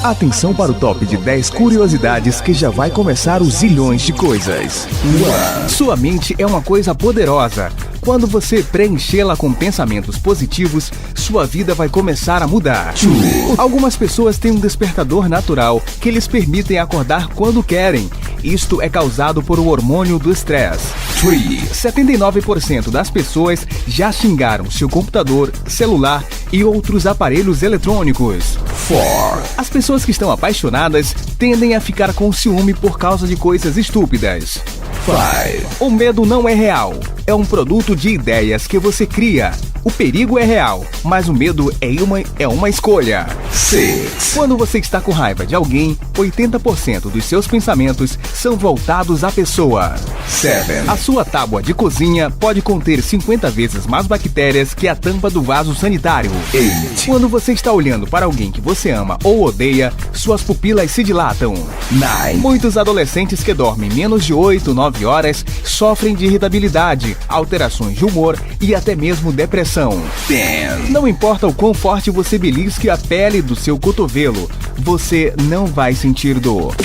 Atenção para o top de 10 curiosidades que já vai começar os zilhões de coisas. Sua mente é uma coisa poderosa. Quando você preenchê-la com pensamentos positivos, sua vida vai começar a mudar. Algumas pessoas têm um despertador natural que lhes permitem acordar quando querem. Isto é causado por um hormônio do estresse. 79% das pessoas já xingaram seu computador, celular e outros aparelhos eletrônicos. 4. As pessoas que estão apaixonadas tendem a ficar com ciúme por causa de coisas estúpidas. 5. O medo não é real. É um produto de ideias que você cria. O perigo é real, mas o medo é uma escolha. 6. Quando você está com raiva de alguém, 80% dos seus pensamentos são voltados à pessoa. 7. A sua tábua de cozinha pode conter 50 vezes mais bactérias que a tampa do vaso sanitário. 8. Quando você está olhando para alguém que você ama ou odeia, suas pupilas se dilatam. 9. Muitos adolescentes que dormem menos de 8, 9 horas sofrem de irritabilidade, alterações de humor e até mesmo depressão. 10. Não importa o quão forte você belisque a pele do seu cotovelo, você não vai sentir dor.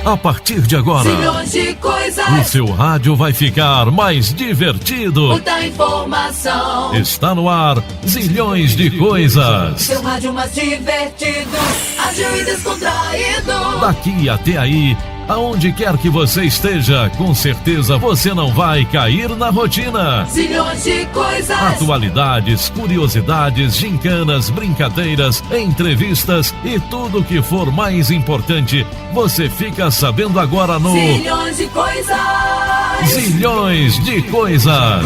A partir de agora, zilhões de coisas. O seu rádio vai ficar mais divertido. Muita informação. Está no ar, Zilhões de Coisas. Seu rádio mais divertido, ágil e descontraído. Daqui até aí, aonde quer que você esteja, com certeza você não vai cair na rotina. Zilhões de coisas. Atualidades, curiosidades, gincanas, brincadeiras, entrevistas e tudo que for mais importante, você fica sabendo agora no Zilhões de Coisas. Zilhões de Coisas.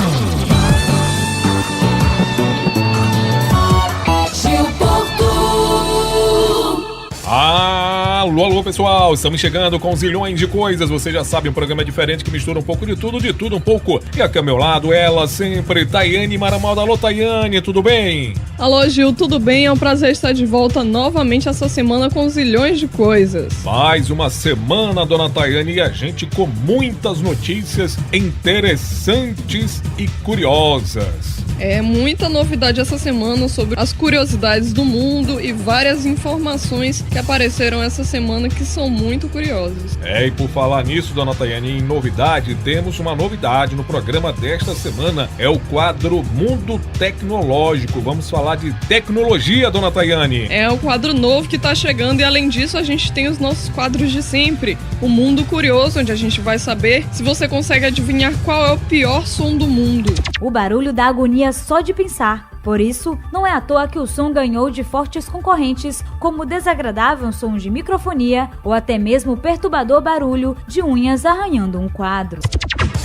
Alô, pessoal, estamos chegando com Zilhões de Coisas. Você já sabe, um programa diferente que mistura um pouco de tudo um pouco. E aqui ao meu lado, ela sempre, Tayane Maramalda. Alô, Tayane, tudo bem? Alô, Gil, tudo bem? É um prazer estar de volta novamente essa semana com Zilhões de Coisas. Mais uma semana, dona Tayane, e a gente com muitas notícias interessantes e curiosas. É muita novidade essa semana sobre as curiosidades do mundo e várias informações que apareceram essa semana que são muito curiosas. E por falar nisso, dona Tayane, em novidade, temos uma novidade no programa desta semana. É o quadro Mundo Tecnológico. Vamos falar de tecnologia, dona Tayane. É o quadro novo que tá chegando e além disso a gente tem os nossos quadros de sempre. O Mundo Curioso, onde a gente vai saber se você consegue adivinhar qual é o pior som do mundo. O barulho dá agonia só de pensar. Por isso, não é à toa que o som ganhou de fortes concorrentes, como o desagradável som de microfonia ou até mesmo o perturbador barulho de unhas arranhando um quadro.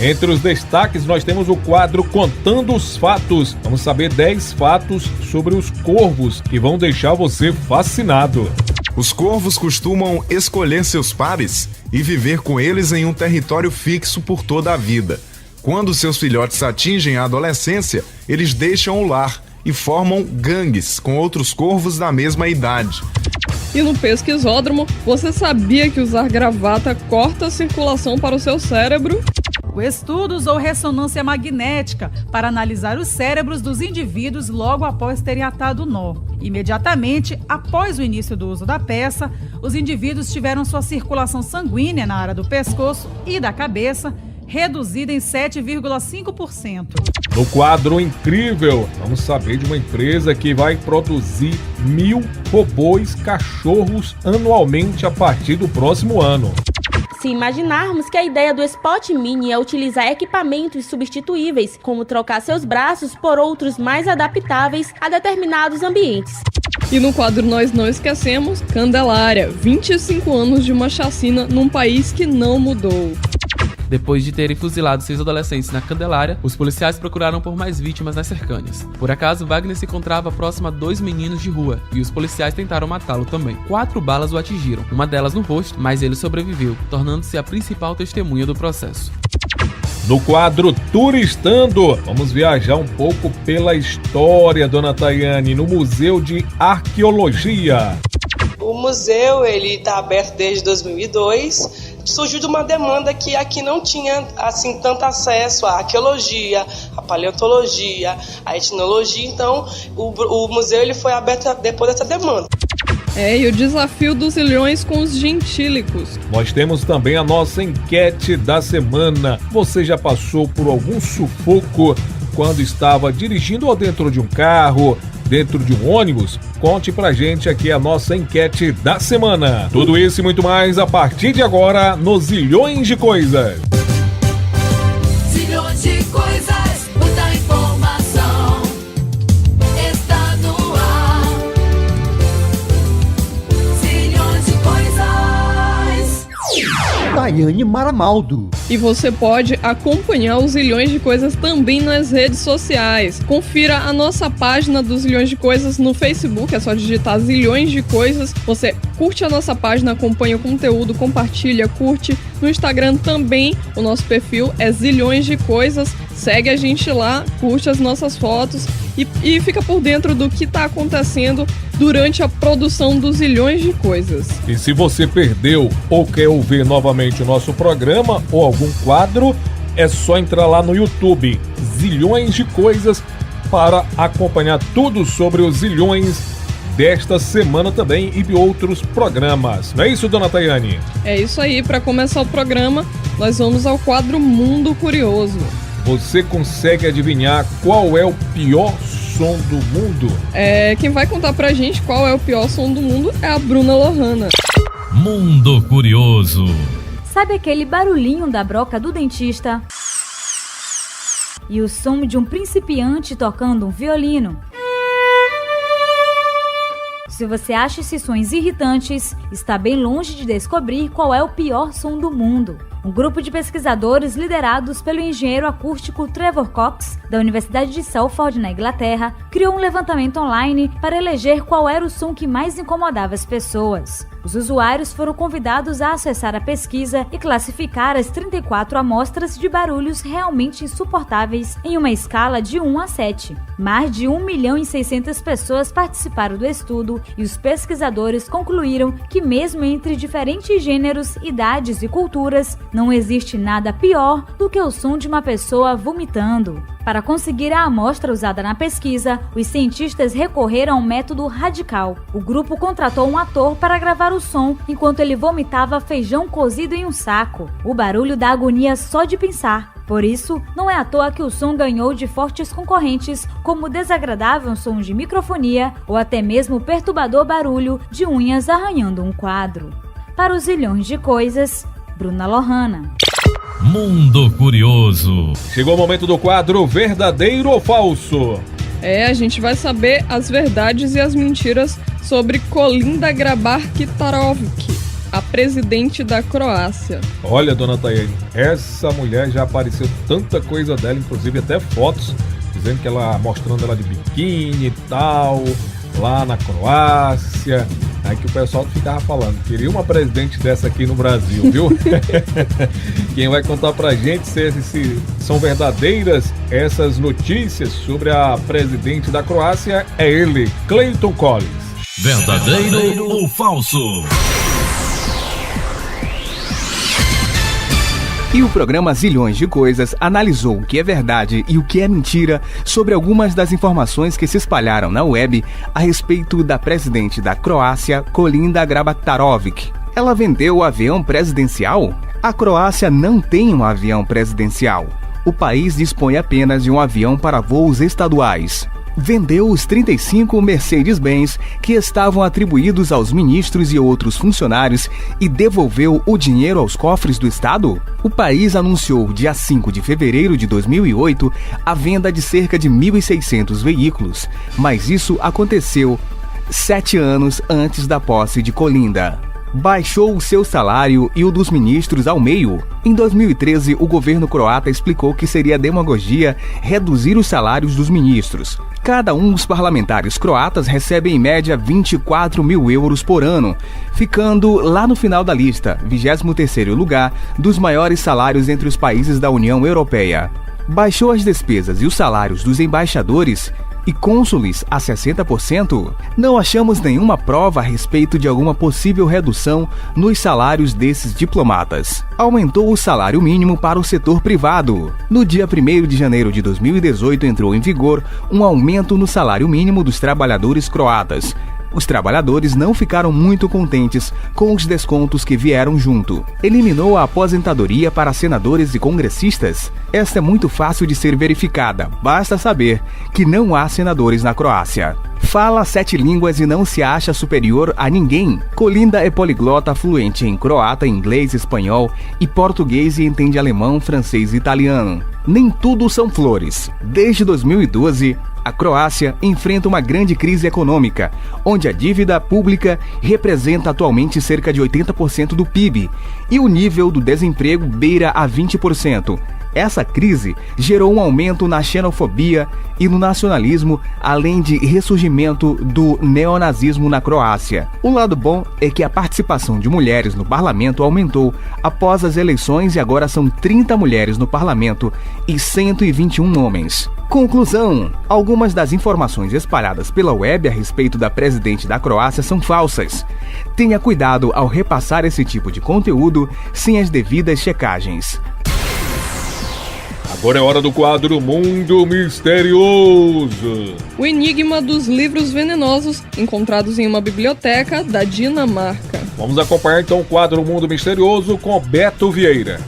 Entre os destaques, nós temos o quadro Contando os Fatos. Vamos saber 10 fatos sobre os corvos que vão deixar você fascinado. Os corvos costumam escolher seus pares e viver com eles em um território fixo por toda a vida. Quando seus filhotes atingem a adolescência, eles deixam o lar e formam gangues com outros corvos da mesma idade. E no pesquisódromo, você sabia que usar gravata corta a circulação para o seu cérebro? O estudo usou ressonância magnética para analisar os cérebros dos indivíduos logo após terem atado o nó. Imediatamente após o início do uso da peça, os indivíduos tiveram sua circulação sanguínea na área do pescoço e da cabeça reduzida em 7,5%. No quadro Incrível, vamos saber de uma empresa que vai produzir 1.000 robôs cachorros anualmente a partir do próximo ano. Se imaginarmos que a ideia do Spot Mini é utilizar equipamentos substituíveis, como trocar seus braços por outros mais adaptáveis a determinados ambientes. E no quadro Nós Não Esquecemos, Candelária, 25 anos de uma chacina num país que não mudou. Depois de terem fuzilado 6 adolescentes na Candelária, os policiais procuraram por mais vítimas nas cercanias. Por acaso, Wagner se encontrava próximo a 2 meninos de rua, e os policiais tentaram matá-lo também. 4 balas o atingiram, uma delas no rosto, mas ele sobreviveu, tornando-se a principal testemunha do processo. No quadro Turistando, vamos viajar um pouco pela história, dona Tayane, no Museu de Arqueologia. O museu está aberto desde 2002, surgiu de uma demanda que aqui não tinha assim tanto acesso à arqueologia, à paleontologia, à etnologia, então o museu ele foi aberto depois dessa demanda. E o desafio dos ilhões com os gentílicos. Nós temos também a nossa enquete da semana. Você já passou por algum sufoco quando estava dirigindo ou dentro de um carro, dentro de um ônibus? Conte pra gente aqui a nossa enquete da semana. Tudo isso e muito mais a partir de agora no Zilhões de Coisas. Zilhões de coisas, muita informação está no ar. Zilhões de coisas. Tayane Maramaldo. E você pode acompanhar os Zilhões de Coisas também nas redes sociais. Confira a nossa página dos Zilhões de Coisas no Facebook, é só digitar Zilhões de Coisas. Você curte a nossa página, acompanha o conteúdo, compartilha, curte. No Instagram também, o nosso perfil é Zilhões de Coisas. Segue a gente lá, curte as nossas fotos e fica por dentro do que está acontecendo durante a produção dos Zilhões de Coisas. E se você perdeu ou quer ouvir novamente o nosso programa ou algum quadro, é só entrar lá no YouTube, Zilhões de Coisas, para acompanhar tudo sobre os zilhões desta semana também e de outros programas. Não é isso, dona Tayane? É isso aí. Para começar o programa, nós vamos ao quadro Mundo Curioso. Você consegue adivinhar qual é o pior som do mundo? Quem vai contar pra gente qual é o pior som do mundo é a Bruna Lohana. Mundo Curioso. Sabe aquele barulhinho da broca do dentista? E o som de um principiante tocando um violino? Se você acha esses sons irritantes, está bem longe de descobrir qual é o pior som do mundo. Um grupo de pesquisadores liderados pelo engenheiro acústico Trevor Cox, da Universidade de Salford, na Inglaterra, criou um levantamento online para eleger qual era o som que mais incomodava as pessoas. Os usuários foram convidados a acessar a pesquisa e classificar as 34 amostras de barulhos realmente insuportáveis em uma escala de 1 a 7. Mais de 1.600.000 pessoas participaram do estudo e os pesquisadores concluíram que mesmo entre diferentes gêneros, idades e culturas, não existe nada pior do que o som de uma pessoa vomitando. Para conseguir a amostra usada na pesquisa, os cientistas recorreram a um método radical. O grupo contratou um ator para gravar o som enquanto ele vomitava feijão cozido em um saco. O barulho dá agonia só de pensar. Por isso, não é à toa que o som ganhou de fortes concorrentes, como o desagradável som de microfonia ou até mesmo o perturbador barulho de unhas arranhando um quadro. Para os Zilhões de Coisas, Bruna Lohana. Mundo Curioso. Chegou o momento do quadro Verdadeiro ou Falso? A gente vai saber as verdades e as mentiras sobre Kolinda Grabar-Kitarović, a presidente da Croácia. Olha, dona Tayane, essa mulher já apareceu tanta coisa dela, inclusive até fotos, dizendo que ela, mostrando ela de biquíni e tal, lá na Croácia. Aí que o pessoal ficava falando, queria uma presidente dessa aqui no Brasil, viu? Quem vai contar pra gente se são verdadeiras essas notícias sobre a presidente da Croácia é ele, Clayton Collins. Verdadeiro ou falso? E o programa Zilhões de Coisas analisou o que é verdade e o que é mentira sobre algumas das informações que se espalharam na web a respeito da presidente da Croácia, Kolinda Grabar-Kitarović. Ela vendeu o avião presidencial? A Croácia não tem um avião presidencial. O país dispõe apenas de um avião para voos estaduais. Vendeu os 35 Mercedes-Benz que estavam atribuídos aos ministros e outros funcionários e devolveu o dinheiro aos cofres do Estado? O país anunciou, dia 5 de fevereiro de 2008, a venda de cerca de 1.600 veículos, mas isso aconteceu 7 anos antes da posse de Kolinda. Baixou o seu salário e o dos ministros ao meio. Em 2013, o governo croata explicou que seria demagogia reduzir os salários dos ministros. Cada um dos parlamentares croatas recebe em média 24 mil euros por ano, ficando lá no final da lista, 23º lugar dos maiores salários entre os países da União Europeia. Baixou as despesas e os salários dos embaixadores e cônsules a 60%, não achamos nenhuma prova a respeito de alguma possível redução nos salários desses diplomatas. Aumentou o salário mínimo para o setor privado. No dia 1º de janeiro de 2018 entrou em vigor um aumento no salário mínimo dos trabalhadores croatas. Os trabalhadores não ficaram muito contentes com os descontos que vieram junto. Eliminou a aposentadoria para senadores e congressistas? Esta é muito fácil de ser verificada, basta saber que não há senadores na Croácia. Fala 7 línguas e não se acha superior a ninguém. Kolinda é poliglota fluente em croata, inglês, espanhol e português e entende alemão, francês e italiano. Nem tudo são flores. Desde 2012, a Croácia enfrenta uma grande crise econômica, onde a dívida pública representa atualmente cerca de 80% do PIB e o nível do desemprego beira a 20%. Essa crise gerou um aumento na xenofobia e no nacionalismo, além de ressurgimento do neonazismo na Croácia. O lado bom é que a participação de mulheres no parlamento aumentou após as eleições e agora são 30 mulheres no parlamento e 121 homens. Conclusão: algumas das informações espalhadas pela web a respeito da presidente da Croácia são falsas. Tenha cuidado ao repassar esse tipo de conteúdo sem as devidas checagens. Agora é hora do quadro Mundo Misterioso. O enigma dos livros venenosos encontrados em uma biblioteca da Dinamarca. Vamos acompanhar então o quadro Mundo Misterioso com Beto Vieira.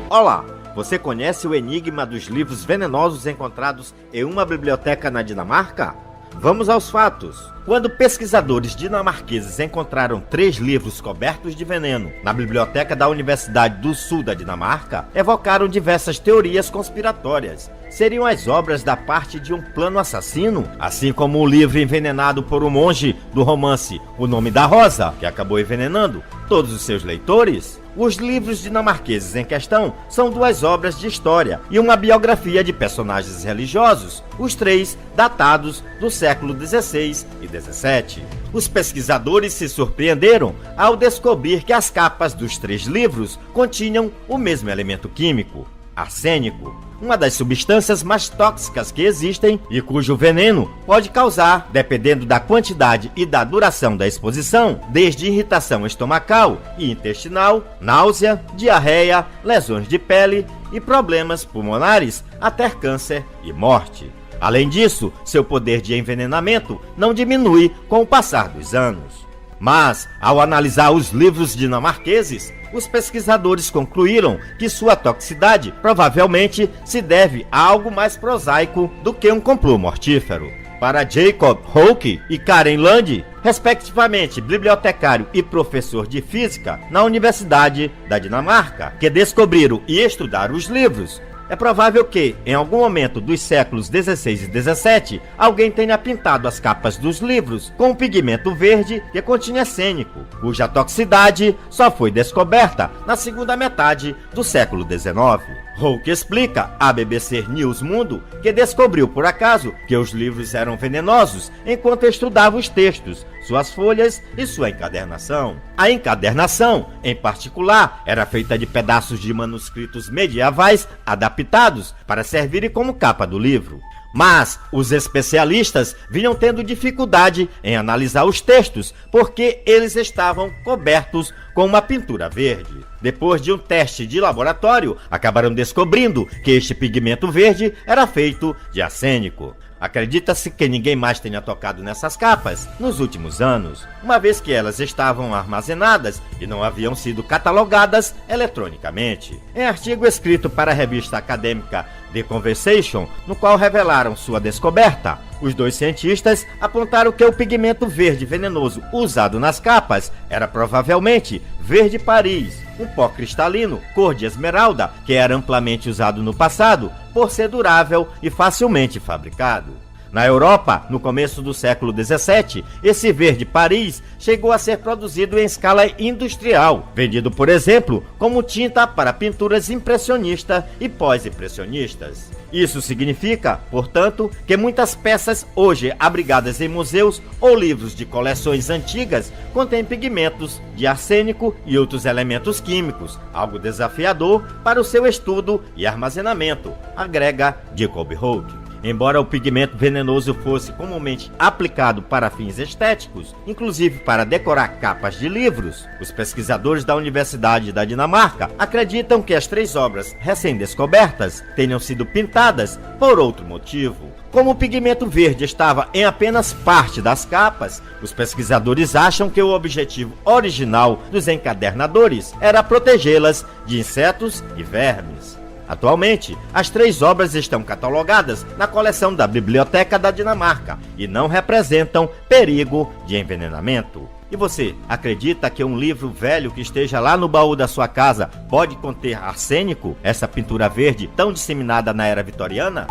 Olá, você conhece o enigma dos livros venenosos encontrados em uma biblioteca na Dinamarca? Vamos aos fatos. Quando pesquisadores dinamarqueses encontraram 3 livros cobertos de veneno na biblioteca da Universidade do Sul da Dinamarca, evocaram diversas teorias conspiratórias. Seriam as obras da parte de um plano assassino? Assim como o livro envenenado por um monge do romance O Nome da Rosa, que acabou envenenando todos os seus leitores? Os livros dinamarqueses em questão são 2 obras de história e uma biografia de personagens religiosos, os 3 datados do século XVI e XVII. Os pesquisadores se surpreenderam ao descobrir que as capas dos 3 livros continham o mesmo elemento químico, arsênico, uma das substâncias mais tóxicas que existem e cujo veneno pode causar, dependendo da quantidade e da duração da exposição, desde irritação estomacal e intestinal, náusea, diarreia, lesões de pele e problemas pulmonares, até câncer e morte. Além disso, seu poder de envenenamento não diminui com o passar dos anos. Mas, ao analisar os livros dinamarqueses, os pesquisadores concluíram que sua toxicidade provavelmente se deve a algo mais prosaico do que um complô mortífero. Para Jacob Houke e Karen Lund, respectivamente bibliotecário e professor de física na Universidade da Dinamarca, que descobriram e estudaram os livros, é provável que, em algum momento dos séculos XVI e XVII, alguém tenha pintado as capas dos livros com um pigmento verde que continha arsênico, cuja toxicidade só foi descoberta na segunda metade do século XIX. Houke explica à BBC News Mundo que descobriu por acaso que os livros eram venenosos enquanto estudava os textos, suas folhas e sua encadernação. A encadernação, em particular, era feita de pedaços de manuscritos medievais adaptados para servirem como capa do livro. Mas os especialistas vinham tendo dificuldade em analisar os textos porque eles estavam cobertos com uma pintura verde. Depois de um teste de laboratório, acabaram descobrindo que este pigmento verde era feito de arsênico. Acredita-se que ninguém mais tenha tocado nessas capas nos últimos anos, uma vez que elas estavam armazenadas e não haviam sido catalogadas eletronicamente. Em artigo escrito para a revista acadêmica The Conversation, no qual revelaram sua descoberta, os 2 cientistas apontaram que o pigmento verde venenoso usado nas capas era provavelmente verde Paris, um pó cristalino cor de esmeralda que era amplamente usado no passado por ser durável e facilmente fabricado. Na Europa, no começo do século XVII, esse verde Paris chegou a ser produzido em escala industrial, vendido, por exemplo, como tinta para pinturas impressionistas e pós-impressionistas. Isso significa, portanto, que muitas peças hoje abrigadas em museus ou livros de coleções antigas contêm pigmentos de arsênico e outros elementos químicos, algo desafiador para o seu estudo e armazenamento, agrega Jacob Holt. Embora o pigmento venenoso fosse comumente aplicado para fins estéticos, inclusive para decorar capas de livros, os pesquisadores da Universidade da Dinamarca acreditam que as 3 obras recém-descobertas tenham sido pintadas por outro motivo. Como o pigmento verde estava em apenas parte das capas, os pesquisadores acham que o objetivo original dos encadernadores era protegê-las de insetos e vermes. Atualmente, as 3 obras estão catalogadas na coleção da Biblioteca da Dinamarca e não representam perigo de envenenamento. E você, acredita que um livro velho que esteja lá no baú da sua casa pode conter arsênico, essa pintura verde tão disseminada na era vitoriana?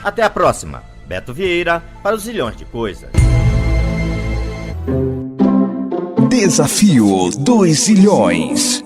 Até a próxima. Beto Vieira para os Zilhões de Coisas. Desafio dos Zilhões.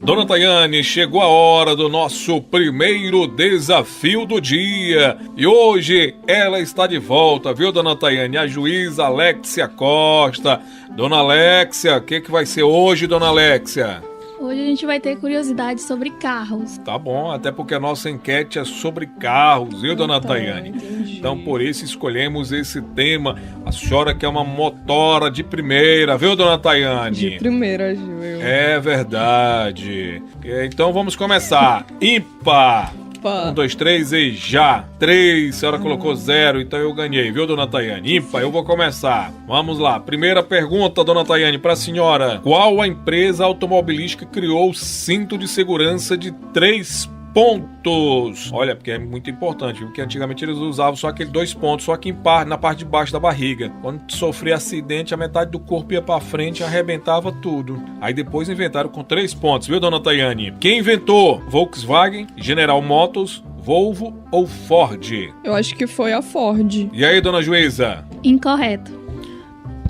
Dona Tayane, chegou a hora do nosso primeiro desafio do dia. E hoje ela está de volta, viu, Dona Tayane? A juíza Alexia Costa. Dona Alexia, o que vai ser hoje, Dona Alexia? Hoje a gente vai ter curiosidades sobre carros. Tá bom, até porque a nossa enquete é sobre carros, viu, Dona Tayane? Entendi. Então por isso escolhemos esse tema. A senhora que é uma motora de primeira, viu, Dona Tayane? De primeira, Gil. É verdade. Então vamos começar. Ímpar. 1, 2, 3 e já. 3, a senhora colocou 0, então eu ganhei, viu, Dona Tayane? Ímpar, eu vou começar. Vamos lá. Primeira pergunta, Dona Tayane, para a senhora. Qual a empresa automobilística criou o cinto de segurança de 3 pontos? Olha, porque é muito importante, porque antigamente eles usavam só aquele 2 pontos, só que na parte de baixo da barriga. Quando sofria acidente, a metade do corpo ia pra frente e arrebentava tudo. Aí depois inventaram com 3 pontos, viu, Dona Tayane? Quem inventou? Volkswagen, General Motors, Volvo ou Ford? Eu acho que foi a Ford. E aí, Dona Juíza? Incorreto.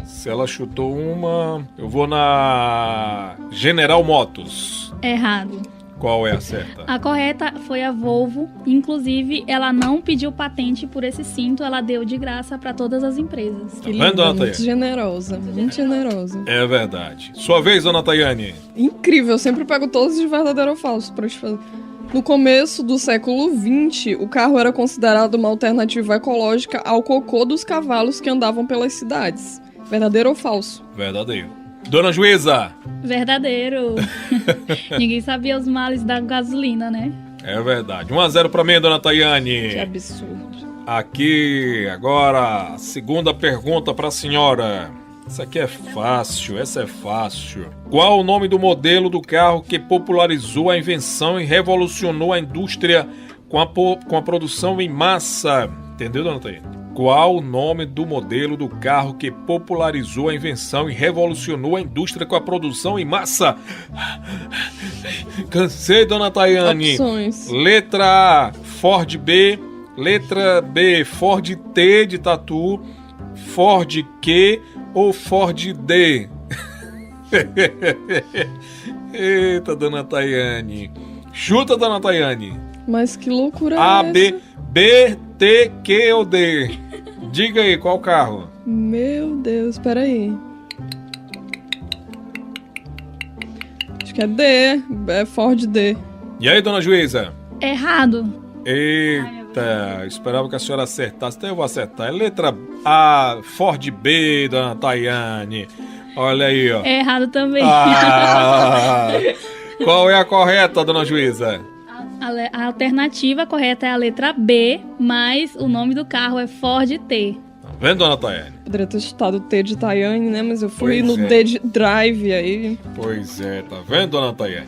Se ela chutou uma, eu vou na General Motors. Errado. Qual é a certa? A correta foi a Volvo. Inclusive, ela não pediu patente por esse cinto, ela deu de graça para todas as empresas. Que linda, muito generosa, muito generosa. É verdade. Sua vez, Dona Tayane. Incrível, eu sempre pego todos de verdadeiro ou falso para te fazer. No começo do século XX, o carro era considerado uma alternativa ecológica ao cocô dos cavalos que andavam pelas cidades. Verdadeiro ou falso? Verdadeiro. Dona Juíza! Verdadeiro. Ninguém sabia os males da gasolina, né? É verdade. 1-0 pra mim, Dona Tayane. Que absurdo. Aqui, agora, a segunda pergunta pra senhora. Essa aqui é fácil, essa é fácil. Qual o nome do modelo do carro que popularizou a invenção e revolucionou a indústria com a produção em massa? Entendeu, Dona Tayane? Qual o nome do modelo do carro que popularizou a invenção e revolucionou a indústria com a produção em massa? Cansei, Dona Tayane. Opções. Letra A, Ford B. Letra B, Ford T de Tatu. Ford Q ou Ford D? Eita, Dona Tayane. Chuta, Dona Tayane. Mas que loucura A, é essa? B, T, Q ou D? Diga aí, qual carro? Meu Deus, peraí. Acho que é D, é Ford D. E aí, Dona Juíza? Errado. Eita, esperava que a senhora acertasse, então eu vou acertar. É letra A, Ford B, Dona Tayane. Olha aí, ó. Errado também. Qual é a correta, Dona Juíza? A alternativa correta é a letra B, mas o nome do carro é Ford T. Tá vendo, Dona Tayane? Poderia ter chutado o T de Tayane, né? Mas eu fui Pois no é. D de Drive aí. Pois é, tá vendo, Dona Tayane?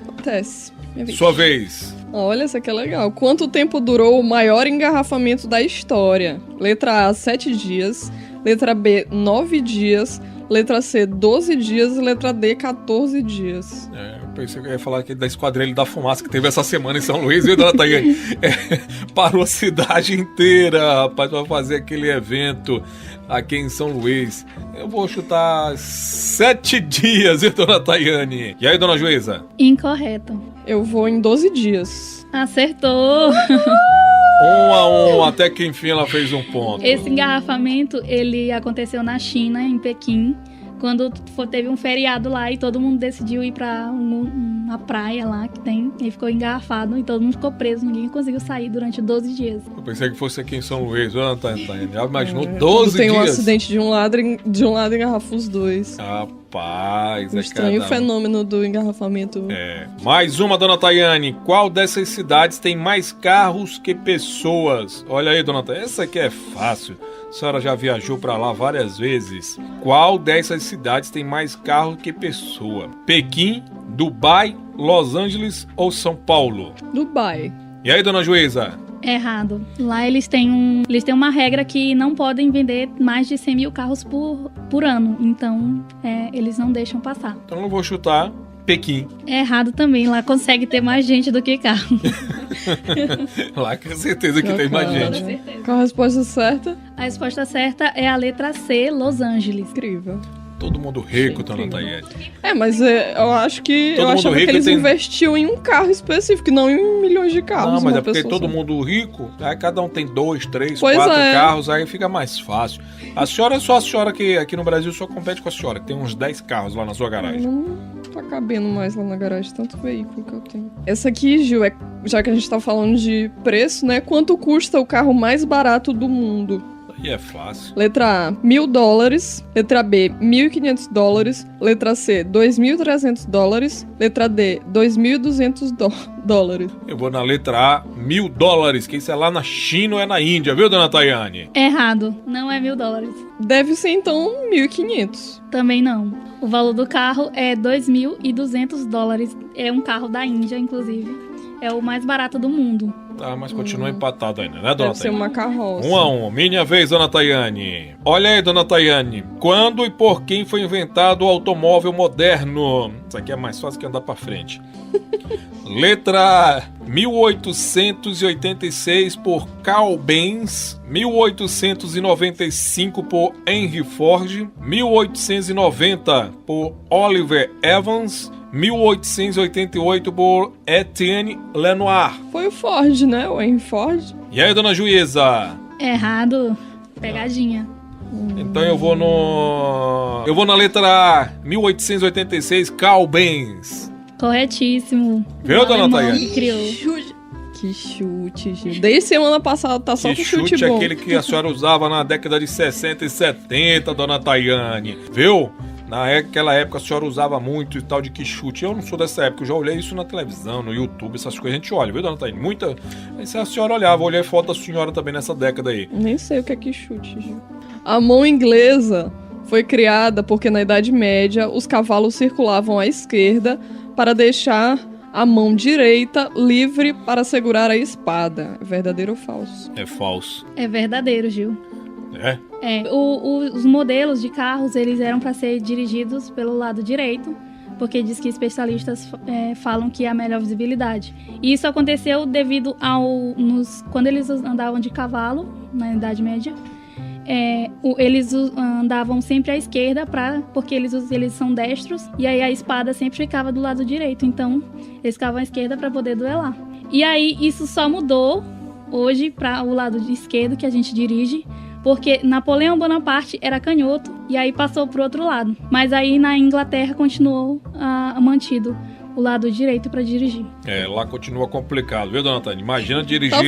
Acontece. Minha vez. Sua vez. Olha, essa aqui é legal. Quanto tempo durou o maior engarrafamento da história? Letra A, 7 dias. Letra B, 9 dias. Letra C, 12 dias. Letra D, 14 dias. Eu pensei que eu ia falar aqui da Esquadrilha da Fumaça que teve essa semana em São Luís, viu, dona Tayane? Parou a cidade inteira, rapaz, pra fazer aquele evento aqui em São Luís. Eu vou chutar 7 dias, viu, dona Tayane? E aí, dona Juíza? Incorreto. Eu vou em 12 dias. Acertou! 1-1, até que enfim ela fez um ponto. Esse engarrafamento, ele aconteceu na China, em Pequim, quando teve um feriado lá e todo mundo decidiu ir pra uma praia lá que tem, e ficou engarrafado e todo mundo ficou preso, ninguém conseguiu sair durante 12 dias. Eu pensei que fosse aqui em São Luís, viu, Tayane? Já imaginou 12 tem dias? Um acidente de um lado engarrafa os dois. Rapaz, um estranho fenômeno do engarrafamento. Mais uma, dona Tayane. Qual dessas cidades tem mais carros que pessoas? Olha aí, dona Tayane, essa aqui é fácil. A senhora já viajou pra lá várias vezes. Qual dessas cidades tem mais carros que pessoa? Pequim, Dubai, Los Angeles ou São Paulo? Dubai. E aí, dona Juíza? Errado. Lá eles têm uma regra que não podem vender mais de 100 mil carros por ano. Então, eles não deixam passar. Então eu vou chutar Pequim. Errado também. Lá consegue ter mais gente do que carro. Lá com certeza que tem mais gente. Qual a resposta certa? A resposta certa é a letra C, Los Angeles. Incrível. Todo mundo rico, dona Tayane. Mas eu acho que todo eu achava que eles investiam em um carro específico, não em milhões de carros. Não, mas é porque todo mundo rico, aí cada um tem 2, 3, 4 carros, aí fica mais fácil. A senhora é só a senhora que aqui no Brasil só compete com a senhora, que tem uns 10 carros lá na sua garagem. Não tá cabendo mais lá na garagem, tanto veículo que eu tenho. Essa aqui, Gil, já que a gente tá falando de preço, né? Quanto custa o carro mais barato do mundo? E é fácil. Letra A, $1.000. Letra B, $1.500. Letra C, $2.300. Letra D, $2.200. Eu vou na letra A, $1.000, que isso é lá na China ou é na Índia, viu, dona Tayane? Errado, não é $1.000. Deve ser, então, 1.500. Também não. O valor do carro é $2.200. É um carro da Índia, inclusive. É o mais barato do mundo. Tá, mas continua empatado ainda, né, dona Deve ser uma carroça. 1-1. Minha vez, dona Tayane. Olha aí, dona Tayane. Quando e por quem foi inventado o automóvel moderno? Isso aqui é mais fácil que andar pra frente. Letra A, 1886 por Carl Benz, 1895 por Henry Ford, 1890 por Oliver Evans, 1888 por Etienne Lenoir. Foi o Ford, né? O Henry Ford. E aí, dona Juíza? Errado. Pegadinha. Então eu vou na letra A, 1886, Carl Benz. Corretíssimo. Viu, dona Tayane? Que chute, Gil. Desde semana passada tá só com chute bom. Aquele que a senhora usava na década de 60 e 70, dona Tayane. Viu? Naquela época a senhora usava muito e tal de que chute. Eu não sou dessa época, eu já olhei isso na televisão, no YouTube, essas coisas a gente olha, viu, dona Tayane? Muita. Se a senhora olhava, eu olhei foto da senhora também nessa década aí. Nem sei o que é que chute, Gil. A mão inglesa foi criada porque na Idade Média os cavalos circulavam à esquerda para deixar a mão direita livre para segurar a espada. É verdadeiro ou falso? É falso. É verdadeiro, Gil. É? Os modelos de carros, eles eram para ser dirigidos pelo lado direito, porque diz que especialistas falam que é a melhor visibilidade. E isso aconteceu devido quando eles andavam de cavalo, na Idade Média, eles andavam sempre à esquerda porque eles são destros, e aí a espada sempre ficava do lado direito, então eles ficavam à esquerda para poder duelar. E aí isso só mudou hoje para o lado esquerdo que a gente dirige, porque Napoleão Bonaparte era canhoto e aí passou pro outro lado. Mas aí na Inglaterra continuou mantido o lado direito para dirigir. Lá continua complicado, viu, dona Tânia? Imagina dirigir...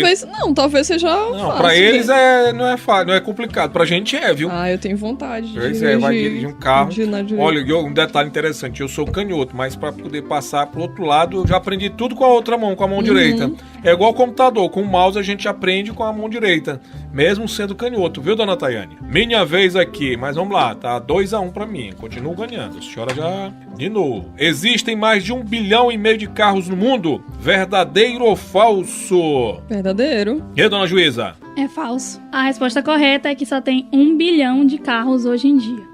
Talvez seja fácil. Pra eles não é fácil, não é complicado. Pra gente viu? Eu tenho vontade de dirigir. Vai dirigir um carro. Olha, um detalhe interessante, eu sou canhoto, mas pra poder passar pro outro lado, eu já aprendi tudo com a outra mão, com a mão direita. É igual ao computador, com o mouse a gente aprende com a mão direita, mesmo sendo canhoto, viu, dona Tayane? Minha vez aqui, mas vamos lá, tá 2-1 pra mim, continuo ganhando. A senhora já... De novo, existem mais de 1,5 bilhão de carros no mundo? Verdadeiro ou falso? Verdadeiro. E dona Juíza? É falso. A resposta correta é que só tem 1 bilhão de carros hoje em dia.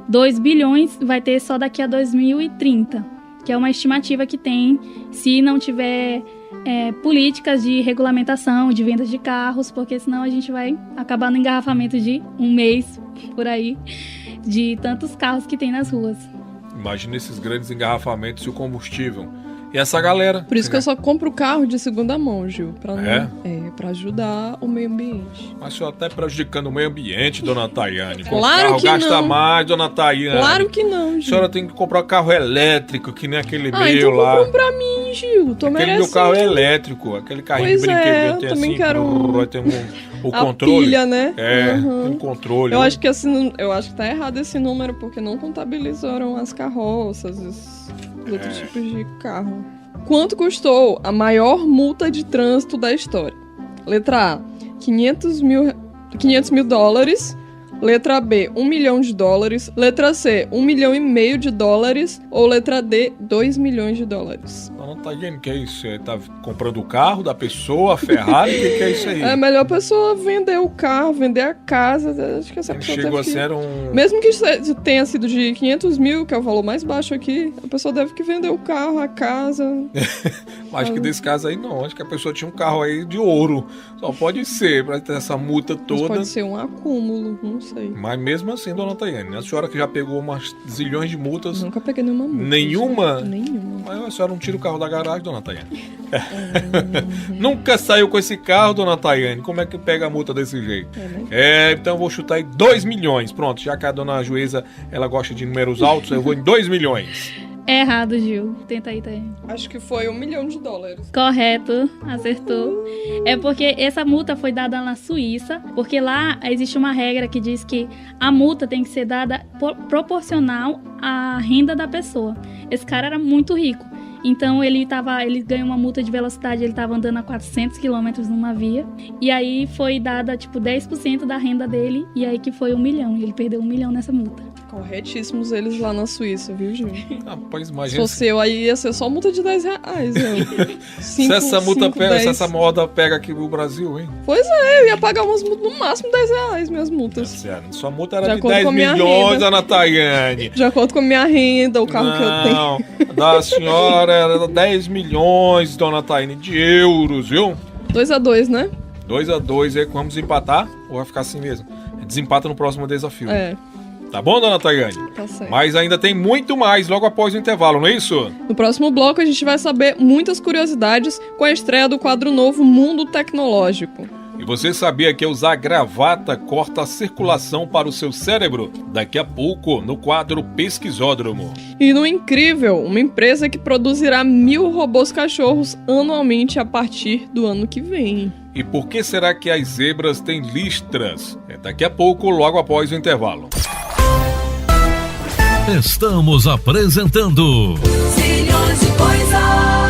2 bilhões vai ter só daqui a 2030, que é uma estimativa que tem se não tiver políticas de regulamentação, de vendas de carros, porque senão a gente vai acabar no engarrafamento de um mês, por aí, de tantos carros que tem nas ruas. Imagina esses grandes engarrafamentos e o combustível. E essa galera... Por isso que eu só compro carro de segunda mão, Gil. Pra ajudar o meio ambiente. Mas o senhor tá prejudicando o meio ambiente, dona Tayane. Claro o carro que gasta não. mais, dona Tayane. Claro que não, Gil. A senhora tem que comprar carro elétrico, que nem aquele meu então lá. Compra pra mim, Gil. Tô aquele merecendo. meu carro é elétrico, aquele carrinho Pois de brinquedo. é, tem também assim, quero tem o a controle. pilha, né? Tem o controle. Eu acho que tá errado esse número, porque não contabilizaram as carroças, os outros tipos de carro. Quanto custou a maior multa de trânsito da história? Letra A, 500 mil dólares. Letra B, $1 milhão. Letra C, $1,5 milhão. Ou letra D, $2 milhões. Não tá vendo que é isso? Ele tá comprando o carro da pessoa, a Ferrari, o que é isso aí? É melhor a pessoa vender o carro, vender a casa. Acho que essa pessoa chegou deve a ser um... Mesmo que tenha sido de 500 mil, que é o valor mais baixo aqui, a pessoa deve que vender o carro, a casa. Acho que desse caso aí não. Acho que a pessoa tinha um carro aí de ouro. Só pode ser, pra ter essa multa toda. Mas pode ser um acúmulo, não sei. Mas mesmo assim, dona Tayane, a senhora que já pegou umas zilhões de multas... Nunca peguei nenhuma multa. Nenhuma? Nenhuma. Mas a senhora não tira o carro da garagem, dona Tayane. Nunca saiu com esse carro, dona Tayane. Como é que pega a multa desse jeito? Então eu vou chutar aí 2 milhões. Pronto, já que a dona Juíza, ela gosta de números altos, eu vou em 2 milhões. É errado, Gil. Tenta aí, Tayane. Acho que foi $1 milhão. Correto, acertou. É porque essa multa foi dada na Suíça, porque lá existe uma regra que diz que a multa tem que ser dada proporcional à renda da pessoa. Esse cara era muito rico. Então ele ganhou uma multa de velocidade, ele estava andando a 400 km numa via. E aí foi dada, 10% da renda dele, e aí que foi $1 milhão. E ele perdeu $1 milhão nessa multa. Corretíssimos eles lá na Suíça, viu, Gil? Pois imagina. Se fosse eu, aí ia ser só multa de $10. Se essa multa pega, se essa moda pega aqui no Brasil, hein? Pois é, eu ia pagar no máximo $10 minhas multas. Sua multa era de 10 milhões, Ana Tayane. De acordo com a minha renda, o carro que eu tenho. Da senhora era 10 milhões, dona Tayane, de euros, viu? 2-2, né? 2-2, aí vamos empatar ou vai ficar assim mesmo? Desempata no próximo desafio. Tá bom, dona Tayane? Tá certo. Mas ainda tem muito mais logo após o intervalo, não é isso? No próximo bloco a gente vai saber muitas curiosidades com a estreia do quadro novo Mundo Tecnológico. E você sabia que usar gravata corta a circulação para o seu cérebro? Daqui a pouco, no quadro Pesquisódromo. E no Incrível, uma empresa que produzirá 1.000 robôs cachorros anualmente a partir do ano que vem. E por que será que as zebras têm listras? Daqui a pouco, logo após o intervalo. Estamos apresentando Zilhões de coisas.